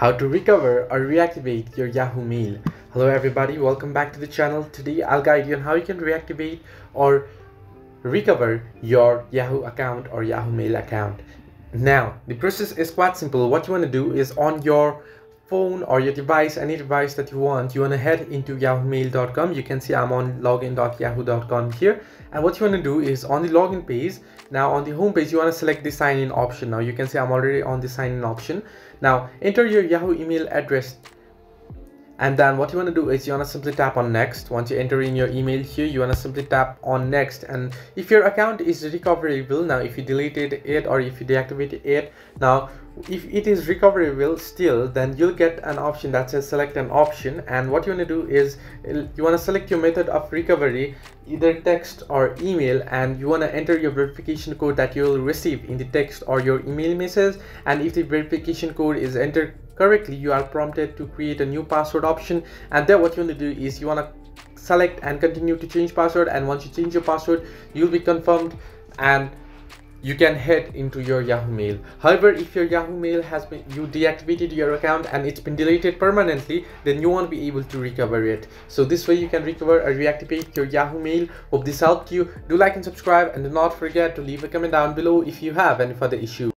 How to recover or reactivate your Yahoo Mail. Hello everybody, welcome back to the channel. Today I'll guide you on how you can reactivate or recover your Yahoo account or Yahoo Mail account. Now the process is quite simple. What you want to do is on your phone or your device, any device that you want to head into yahoomail.com. You can see I'm on login.yahoo.com here, and what you want to do is on the login page, now on the home page you want to select the sign in option. Now you can see I'm already on the sign in option. Now enter your Yahoo email address, and then what you want to do is you want to simply tap on next. Once you enter in your email here, you want to simply tap on next. And if your account is recoverable, now if you deleted it or if you deactivated it, now if it is recoverable still, then you'll get an option that says select an option. And what you want to do is you want to select your method of recovery, either text or email, and you want to enter your verification code that you will receive in the text or your email message. And if the verification code is entered correctly, you are prompted to create a new password option, and then what you want to do is you want to select and continue to change password. And once you change your password, you'll be confirmed and you can head into your Yahoo Mail. However, if your Yahoo Mail has been, you deactivated your account and it's been deleted permanently, then you won't be able to recover it. So this way you can recover or reactivate your Yahoo Mail. Hope this helped you. Do like and subscribe, and do not forget to leave a comment down below if you have any further issue.